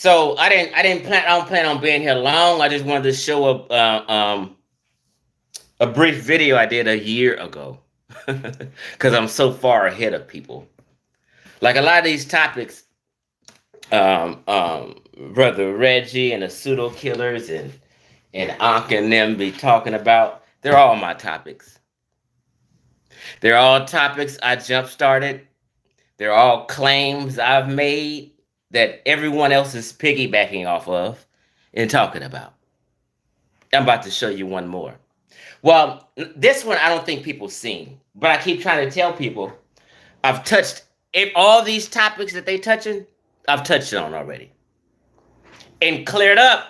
So I don't plan on being here long. I just wanted to show a brief video I did a year ago, because I'm so far ahead of people. Like a lot of these topics, brother Reggie and the pseudo killers and Ankh and them be talking about. They're all my topics. They're all topics I jump started. They're all claims I've made that everyone else is piggybacking off of and talking about. I'm about to show you one more. Well, this one I don't think people seen, but I keep trying to tell people I've touched all these topics that they touching. I've touched on already and cleared up.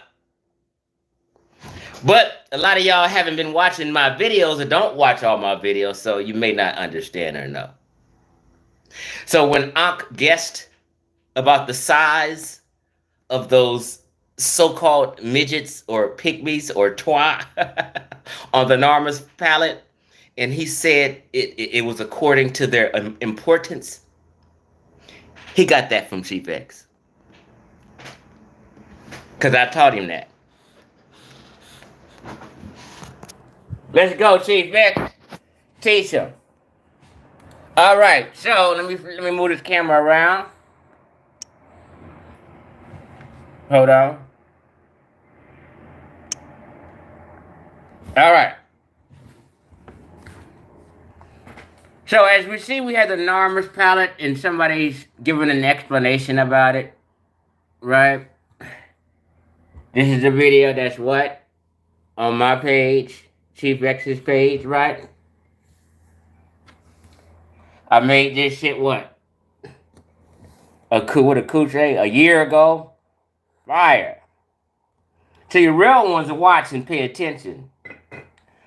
But a lot of y'all haven't been watching my videos or don't watch all my videos, so you may not understand or know. So when Ankh guessed about the size of those so-called midgets or pygmies or toi on the Narmers pallet, and he said it was according to their importance, he got that from Chief X. Because I taught him that. Let's go, Chief X. Teach him. All right, so let me move this camera around. Hold on. All right. So as we see, we have the Narmers palette, and somebody's giving an explanation about it, right? This is a video that's what? On my page, Chief X's page, right? I made this shit what? A year ago? Fire. So your real ones are watching, pay attention.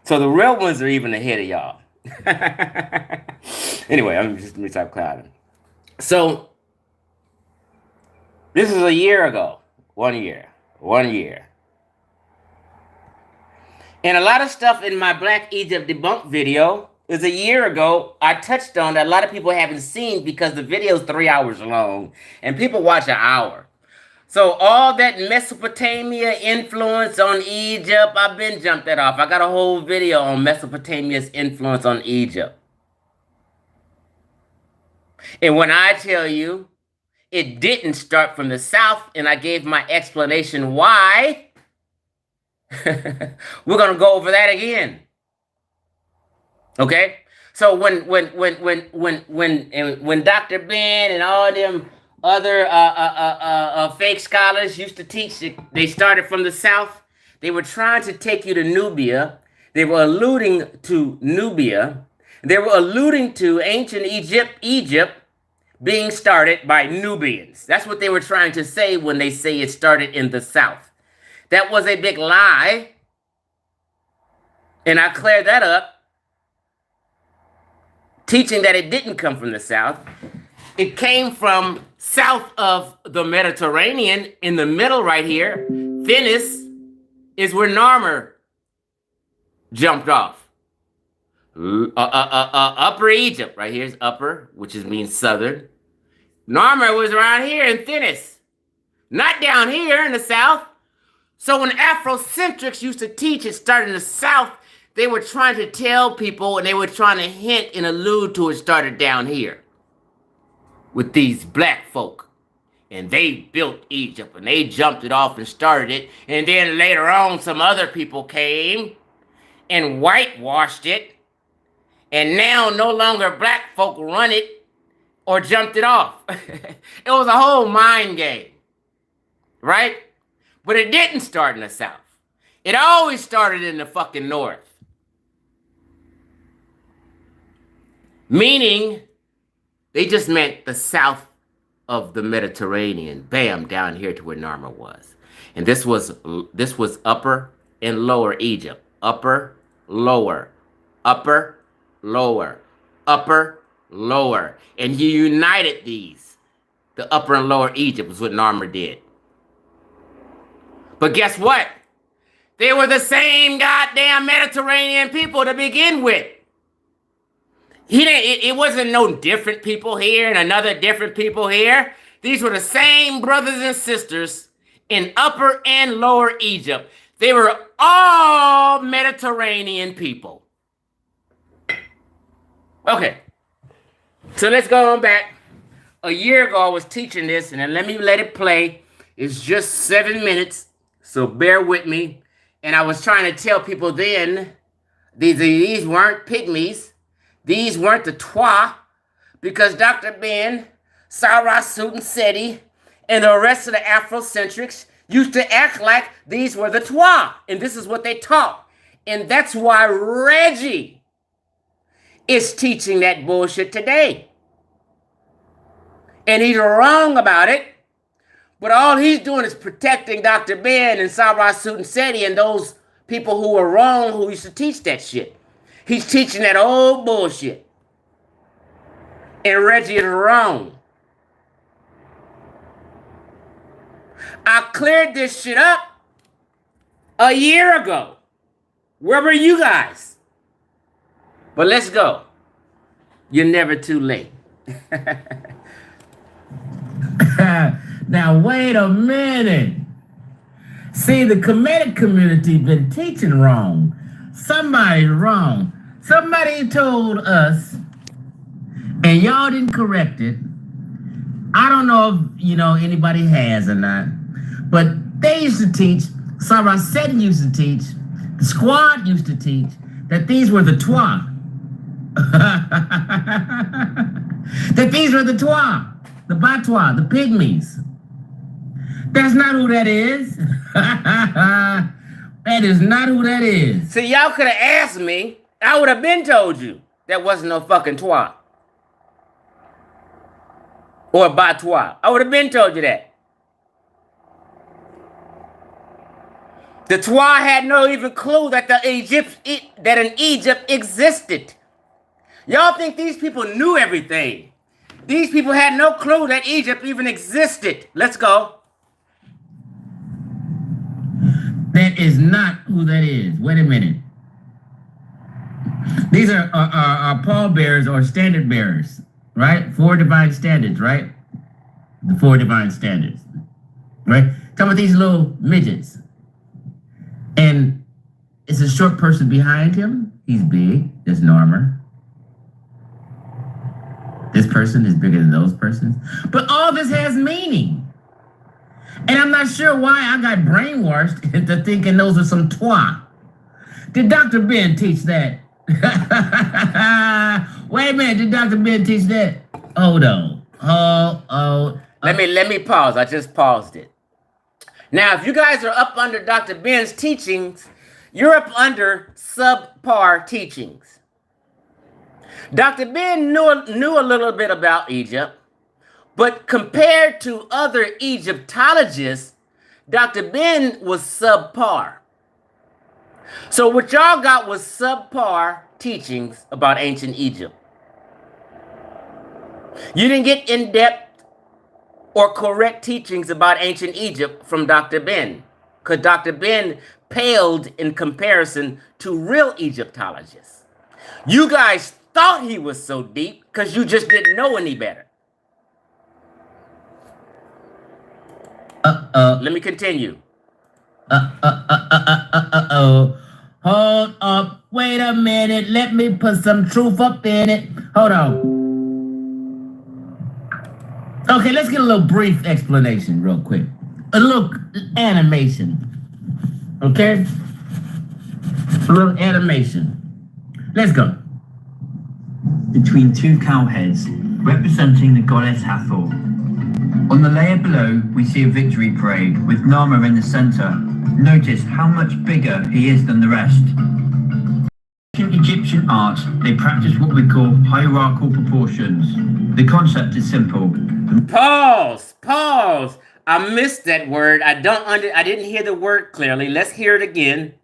So the real ones are even ahead of y'all. Anyway, let me stop clouding. So this is a year ago. 1 year. 1 year. And a lot of stuff in my Black Egypt Debunk video is a year ago. I touched on that a lot of people haven't seen because the video is 3 hours long and people watch an hour. So all that Mesopotamia influence on Egypt, I've been jumped that off. I got a whole video on Mesopotamia's influence on Egypt. And when I tell you it didn't start from the south, and I gave my explanation why, we're gonna go over that again. Okay? So when Dr. Ben and all them other fake scholars used to teach it, they started from the south. They were trying to take you to Nubia. They were alluding to Nubia. They were alluding to ancient Egypt being started by Nubians. That's what they were trying to say when they say it started in the south. That was a big lie. And I cleared that up, teaching that it didn't come from the south. It came from south of the Mediterranean, in the middle right here. Venice is where Narmer jumped off. Upper Egypt, right here is upper, which means southern. Narmer was around here in Venice, not down here in the south. So when Afrocentrics used to teach it started in the south, they were trying to tell people, and they were trying to hint and allude to it started down here with these black folk. And they built Egypt, and they jumped it off and started it. And then later on, some other people came and whitewashed it. And now no longer black folk run it or jumped it off. It was a whole mind game, right? But it didn't start in the south. It always started in the fucking north. Meaning, they just meant the south of the Mediterranean. Bam, down here to where Narmer was. And this was upper and lower Egypt. Upper, lower, upper, lower, upper, lower. And he united these. The upper and lower Egypt was what Narmer did. But guess what? They were the same goddamn Mediterranean people to begin with. It wasn't no different people here and another different people here. These were the same brothers and sisters in Upper and Lower Egypt. They were all Mediterranean people. Okay, so let's go on back. A year ago, I was teaching this, and then let me let it play. It's just 7 minutes, so bear with me. And I was trying to tell people then, these weren't pygmies. These weren't the Twa, because Dr. Ben, Sarah Sutin Seti, and the rest of the Afrocentrics used to act like these were the Twa, and this is what they taught. And that's why Reggie is teaching that bullshit today. And he's wrong about it, but all he's doing is protecting Dr. Ben and Sarah Sutin Seti and those people who were wrong who used to teach that shit. He's teaching that old bullshit. And Reggie is wrong. I cleared this shit up a year ago. Where were you guys? But let's go. You're never too late. Now, wait a minute. See, the Kemetic community been teaching wrong. Somebody's wrong. Somebody told us, and y'all didn't correct it. I don't know if, anybody has or not, but they used to teach, Sarah Seti used to teach, the squad used to teach, that these were the Twa. That these were the Twa, the Batwa, the Pygmies. That's not who that is. That is not who that is. See, y'all could have asked me. I would have been told you that wasn't no fucking Twa. Or Batwa. I would have been told you that. The Twa had no even clue that an Egypt existed. Y'all think these people knew everything. These people had no clue that Egypt even existed. Let's go. That is not who that is. Wait a minute. These are pallbearers or standard bearers, right? 4 divine standards, right? The 4 divine standards, right? Some of these little midgets. And it's a short person behind him. He's big. There's Narmer. This person is bigger than those persons. But all this has meaning. And I'm not sure why I got brainwashed into thinking those are some Twa. Did Dr. Ben teach that? Wait a minute, did Dr. Ben teach that? Hold on. Let me pause. I just paused it. Now, if you guys are up under Dr. Ben's teachings, you're up under subpar teachings. Dr. Ben knew a little bit about Egypt, but compared to other Egyptologists, Dr. Ben was subpar. So what y'all got was subpar teachings about ancient Egypt. You didn't get in-depth or correct teachings about ancient Egypt from Dr. Ben, because Dr. Ben paled in comparison to real Egyptologists. You guys thought he was so deep because you just didn't know any better. Let me continue. Hold up. Wait a minute. Let me put some truth up in it. Hold on. Okay, let's get a little brief explanation real quick. A little animation. Okay? A little animation. Let's go. Between 2 cow heads, representing the goddess Hathor. On the layer below, we see a victory parade with Narmer in the center. Notice how much bigger he is than the rest. In Egyptian art, they practice what we call hierarchical proportions. The concept is simple. Pause. I missed that word. I didn't hear the word clearly. Let's hear it again.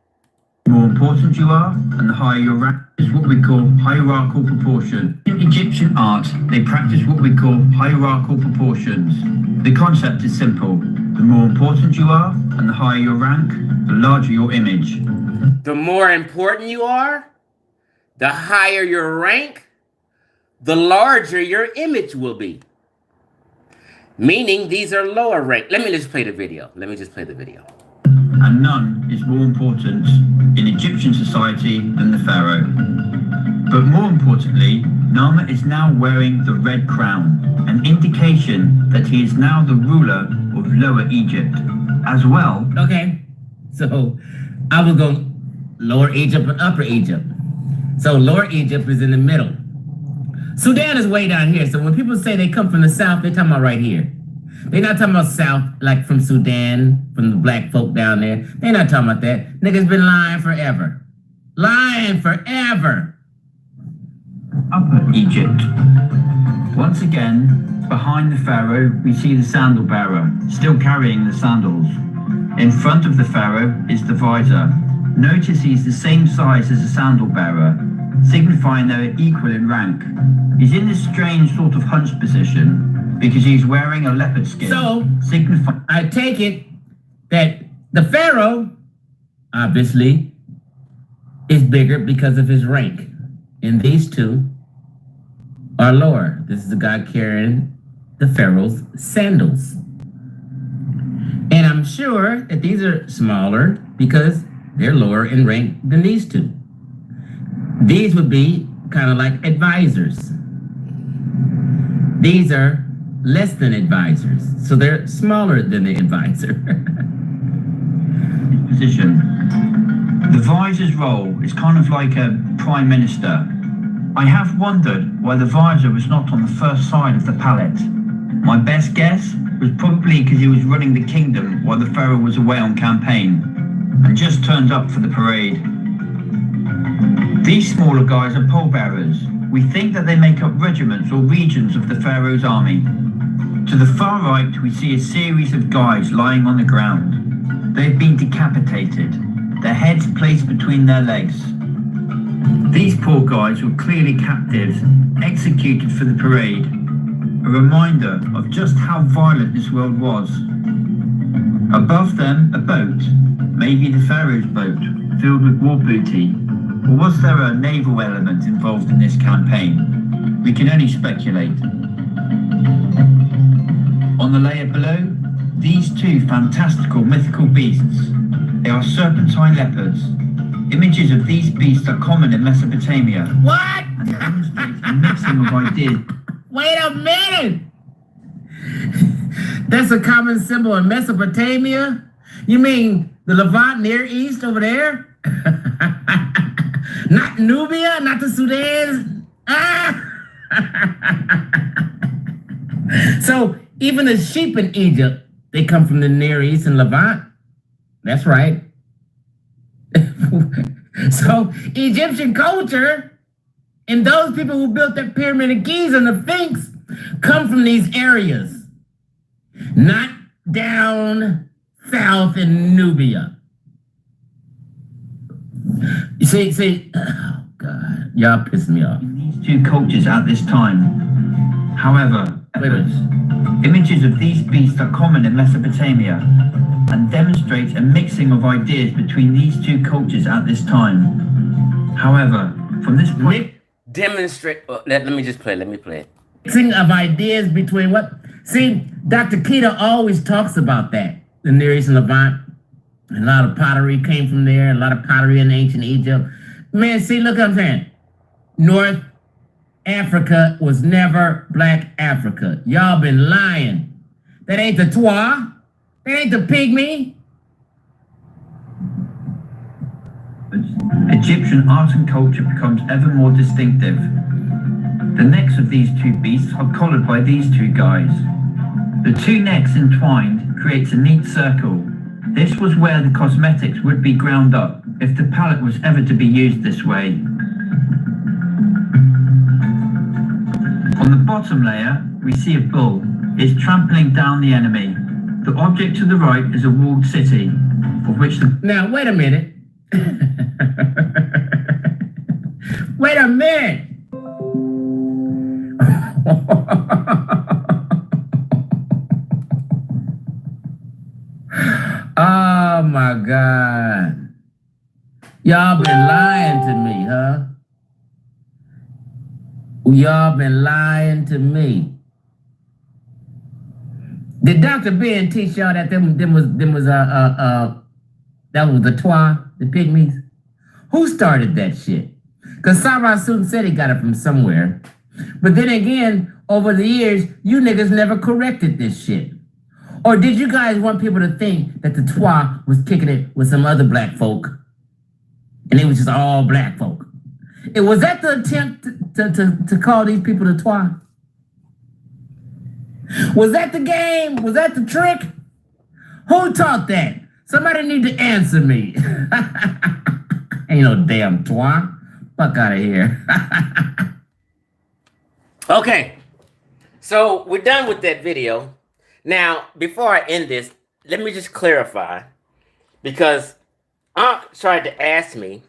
The more important you are, and the higher your rank, is what we call hierarchical proportion. In Egyptian art, they practice what we call hierarchical proportions. The concept is simple. The more important you are, and the higher your rank, the larger your image. The more important you are, the higher your rank, the larger your image will be. Meaning these are lower rank. Let me just play the video. And none is more important in Egyptian society than the pharaoh. But more importantly, Narmer is now wearing the red crown, an indication that he is now the ruler of Lower Egypt. As well. Okay, so I was going Lower Egypt and Upper Egypt. So Lower Egypt is in the middle. Sudan is way down here. So when people say they come from the south, they're talking about right here. They're not talking about south, like from Sudan, from the black folk down there. They're not talking about that. Niggas been lying forever. Lying forever. Upper Egypt. Once again, behind the pharaoh, we see the sandal bearer, still carrying the sandals. In front of the pharaoh is the visor. Notice he's the same size as the sandal bearer, signifying they're equal in rank. He's in this strange sort of hunched position because he's wearing a leopard skin. So, signifying I take it that the pharaoh, obviously, is bigger because of his rank. And these two are lower. This is the guy carrying the pharaoh's sandals. And I'm sure that these are smaller because they're lower in rank than these two. These would be kind of like advisors. These are less than advisors, so they're smaller than the advisor. position. The visor's role is kind of like a prime minister. I have wondered why the visor was not on the first side of the pallet. My best guess was probably because he was running the kingdom while the pharaoh was away on campaign and just turned up for the parade. These smaller guys are pallbearers. We think that they make up regiments or regions of the pharaoh's army. To the far right, we see a series of guys lying on the ground. They've been decapitated, their heads placed between their legs. These poor guys were clearly captives, executed for the parade. A reminder of just how violent this world was. Above them, a boat, maybe the pharaoh's boat, filled with war booty. Or was there a naval element involved in this campaign? We can only speculate. On the layer below, these two fantastical mythical beasts. They are serpentine leopards. Images of these beasts are common in Mesopotamia. What? And demonstrate a mixing of ideas. Wait a minute! That's a common symbol in Mesopotamia? You mean the Levant, Near East over there? Not Nubia, not the Sudan. Ah! So even the sheep in Egypt, they come from the Near East and Levant. That's right. So Egyptian culture and those people who built that pyramid of Giza and the Sphinx come from these areas, not down south in Nubia. You see, oh God, y'all piss me off. These two cultures at this time. However, images of these beasts are common in Mesopotamia and demonstrate a mixing of ideas between these two cultures at this time. However, from this point... Demonstrate... let me play it. Mixing of ideas between what? See, Dr. Keita always talks about that. The Near East and Levant. A lot of pottery came from there. A lot of pottery in ancient Egypt. Man, see, look what I'm saying. North Africa was never Black Africa. Y'all been lying. That ain't the Twa. That ain't the pygmy. Egyptian art and culture becomes ever more distinctive. The necks of these two beasts are collared by these two guys. The two necks entwined creates a neat circle. This was where the cosmetics would be ground up if the pallet was ever to be used this way. On the bottom layer, we see a bull. It's trampling down the enemy. The object to the right is a walled city, of which the... Now, wait a minute. Wait a minute. Oh my God. Y'all been lying to me, huh? Y'all been lying to me. Did Dr. Ben teach y'all that them was that was the Twa, the pygmies? Who started that shit? Because Sarah Soon said he got it from somewhere. But then again, over the years, you niggas never corrected this shit. Or did you guys want people to think that the Twa was kicking it with some other black folk? And it was just all black folk. Was that the attempt to call these people the Twa? Was that the game? Was that the trick? Who taught that? Somebody need to answer me. Ain't no damn Twa. Fuck out of here. Okay, so we're done with that video. Now, before I end this, let me just clarify, because Unc tried to ask me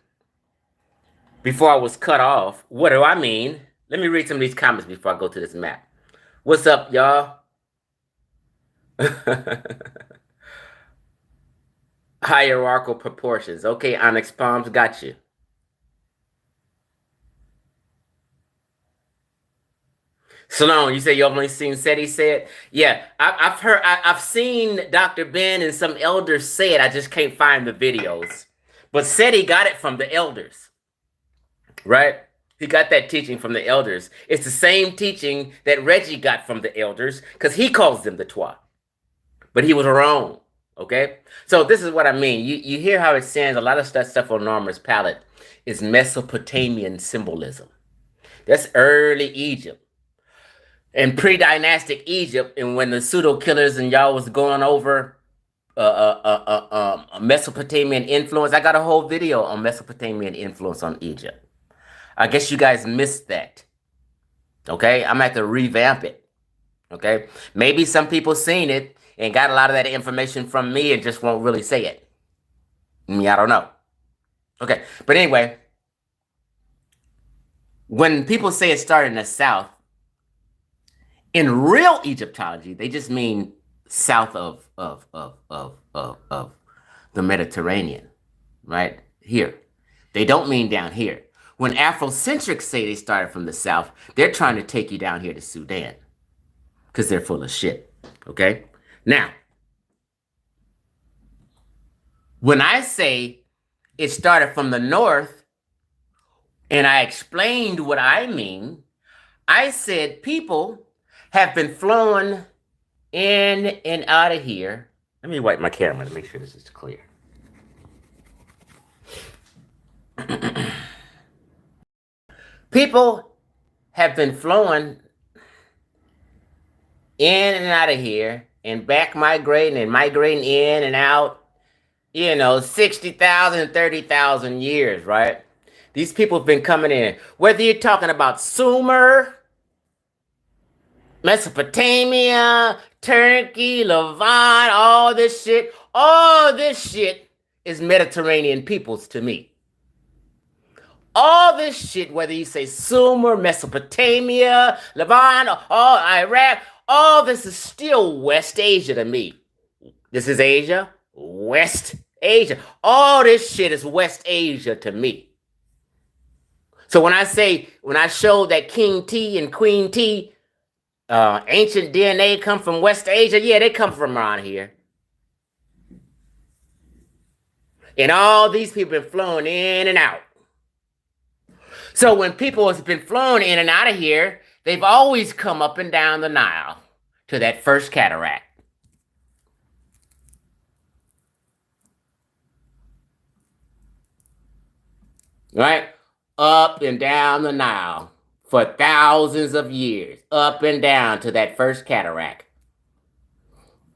before I was cut off, what do I mean? Let me read some of these comments before I go to this map. What's up, y'all? Hierarchical proportions. Okay, Onyx Palms, got you. Salone, you say you only seen SETI say it? Yeah, I've seen Dr. Ben and some elders say it. I just can't find the videos. But SETI got it from the elders, right? He got that teaching from the elders. It's the same teaching that Reggie got from the elders, because he calls them the Twa. But he was wrong, okay? So this is what I mean. You hear how it says a lot of that stuff on Narmers' palette is Mesopotamian symbolism. That's early Egypt. In pre-dynastic Egypt, and when the pseudo killers and y'all was going over Mesopotamian influence, I got a whole video on Mesopotamian influence on Egypt. I guess you guys missed that. Okay, I'm gonna have to revamp it. Okay, maybe some people seen it and got a lot of that information from me and just won't really say it. I don't know. Okay, but anyway, when people say it started in the South, in real Egyptology, they just mean south of the Mediterranean, right? Here. They don't mean down here. When Afrocentrics say they started from the South, they're trying to take you down here to Sudan because they're full of shit, okay? Now, when I say it started from the North and I explained what I mean, I said people have been flowing in and out of here. Let me wipe my camera to make sure this is clear. People have been flowing in and out of here and back migrating in and out, 60,000, 30,000 years, right? These people have been coming in. Whether you're talking about Sumer, Mesopotamia, Turkey, Levant, all this shit is Mediterranean peoples to me. All this shit, whether you say Sumer, Mesopotamia, Levant, all Iraq, all this is still West Asia to me. This is Asia, West Asia. All this shit is West Asia to me. So when I show that King T and Queen T, ancient DNA come from West Asia, yeah, they come from around here. And all these people have been flowing in and out. So when people have been flowing in and out of here, they've always come up and down the Nile to that first cataract. Right? Up and down the Nile for thousands of years. Up and down to that first cataract.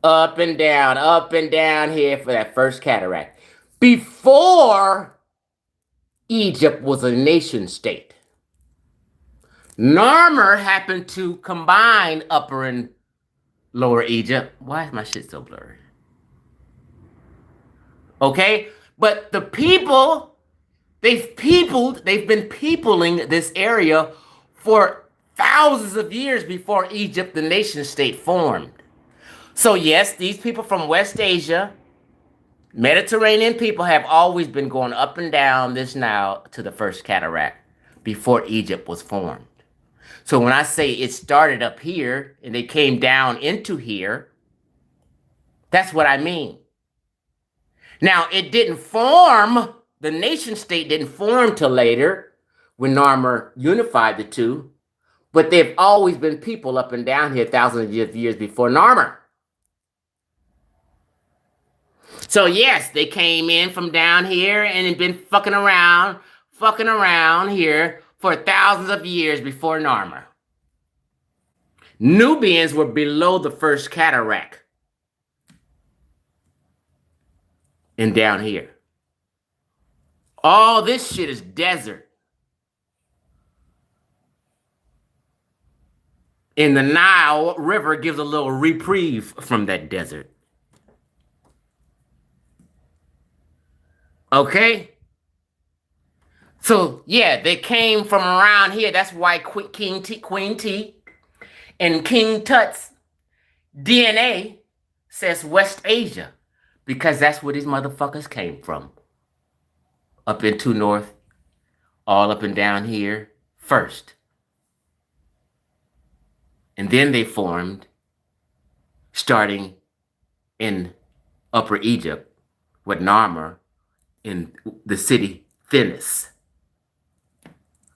Up and down here for that first cataract. Before Egypt was a nation state. Narmer happened to combine Upper and Lower Egypt. Why is my shit so blurry? Okay, but the people, they've been peopling this area for thousands of years before Egypt, the nation state, formed. So yes, these people from West Asia, Mediterranean people, have always been going up and down this Nile to the first cataract before Egypt was formed. So when I say it started up here and they came down into here, That's what I mean. Now, it didn't form, the nation state didn't form till later when Narmer unified the two, but they've always been people up and down here thousands of years before Narmer. So yes, they came in from down here and had been fucking around here for thousands of years before Narmer. Nubians were below the first cataract. And down here. All this shit is desert. And the Nile River gives a little reprieve from that desert. Okay? So, yeah, they came from around here. That's why Queen T and King Tut's DNA says West Asia. Because that's where these motherfuckers came from. Up into north, all up and down here first. And then they formed, starting in Upper Egypt, with Narmer in the city Thinis,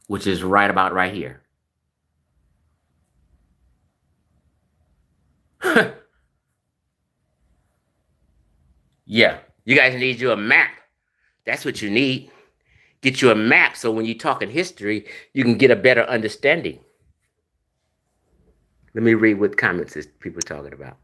which is right about right here. Yeah, you guys need you a map. That's what you need. Get you a map so when you talk in history, you can get a better understanding. Let me read what comments people are talking about.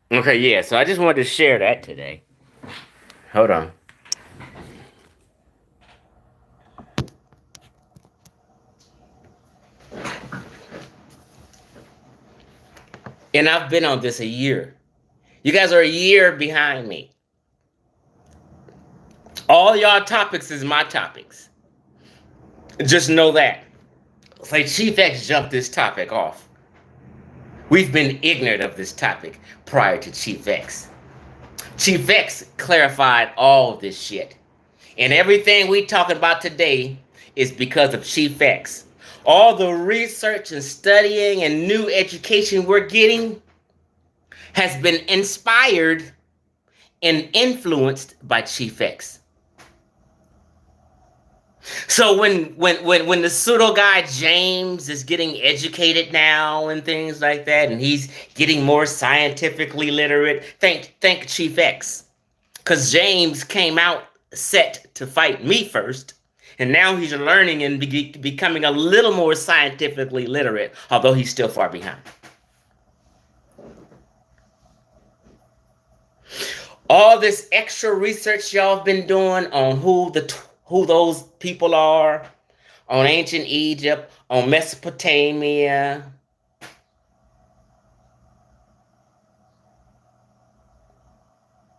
Okay, yeah, so I just wanted to share that today. Hold on. And I've been on this a year. You guys are a year behind me. All y'all topics is my topics. Just know that. It's like Chief X jumped this topic off. We've been ignorant of this topic prior to Chief X. Chief X clarified all of this shit. And everything we talking about today is because of Chief X. All the research and studying and new education we're getting has been inspired and influenced by Chief X. So when the pseudo guy James is getting educated now and things like that, and he's getting more scientifically literate, thank Chief X. Because James came out set to fight me first, and now he's learning and becoming a little more scientifically literate, although he's still far behind. All this extra research y'all have been doing on who those people are, on ancient Egypt, on Mesopotamia,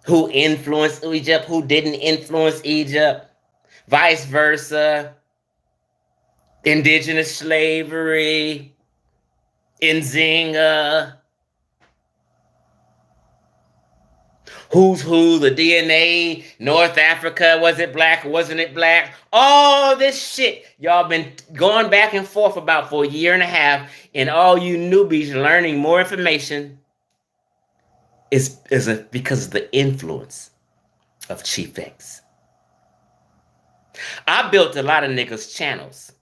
who influenced Egypt, who didn't influence Egypt, vice versa, indigenous slavery, Nzinga, who's who, the DNA, North Africa, was it black, wasn't it black? All this shit y'all been going back and forth about for a year and a half, and all you newbies learning more information is because of the influence of Chief X. I built a lot of niggas' channels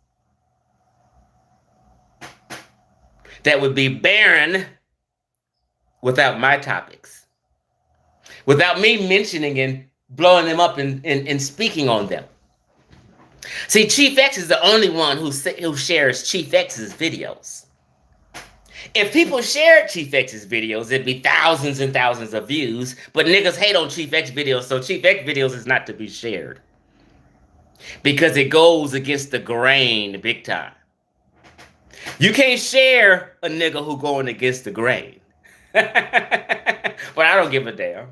that would be barren without my topics, without me mentioning and blowing them up and speaking on them. See, Chief X is the only one who shares Chief X's videos. If people shared Chief X's videos, it'd be thousands and thousands of views, but niggas hate on Chief X videos, so Chief X videos is not to be shared. Because it goes against the grain big time. You can't share a nigga who going against the grain. But I don't give a damn.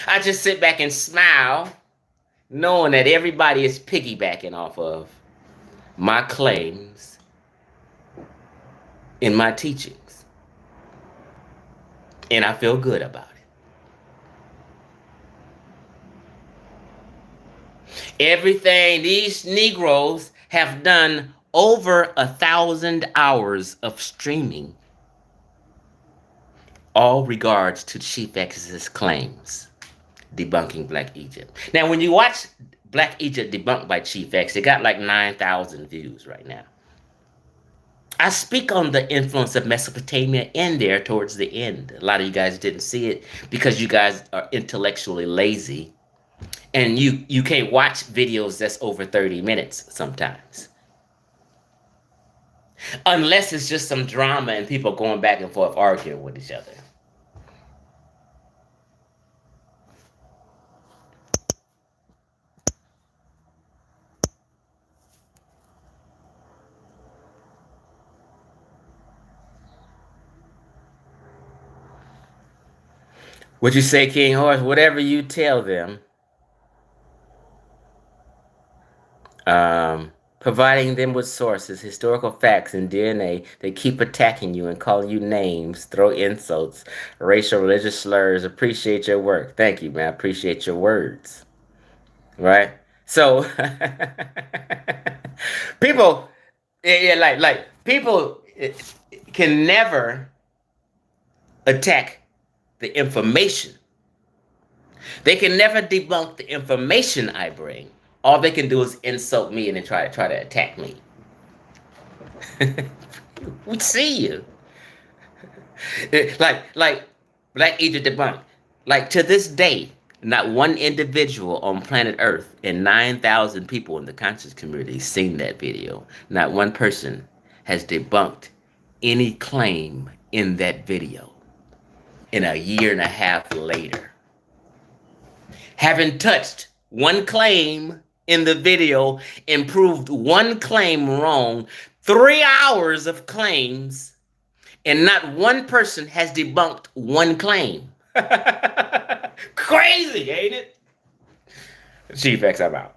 I just sit back and smile, knowing that everybody is piggybacking off of my claims in my teachings. And I feel good about Everything these Negroes have done over 1,000 hours of streaming. All regards to Chief X's claims, debunking Black Egypt. Now, when you watch Black Egypt debunked by Chief X, it got like 9,000 views right now. I speak on the influence of Mesopotamia in there towards the end. A lot of you guys didn't see it because you guys are intellectually lazy. And you can't watch videos that's over 30 minutes sometimes. Unless it's just some drama and people going back and forth arguing with each other. What you say, King Horse? Whatever you tell them. Providing them with sources, historical facts, and DNA, they keep attacking you and calling you names, throw insults, racial, religious slurs. Appreciate your work. Thank you, man. Appreciate your words. Right? So, people, people can never attack the information. They can never debunk the information I bring. All they can do is insult me and then try to attack me. We see you. Like Black Egypt debunked. Like to this day, not one individual on planet Earth and 9,000 people in the conscious community seen that video. Not one person has debunked any claim in that video. In a year and a half later. Haven't touched one claim in the video and proved one claim wrong. 3 hours of claims, and not one person has debunked one claim. Crazy, ain't it? Chief X, I'm out.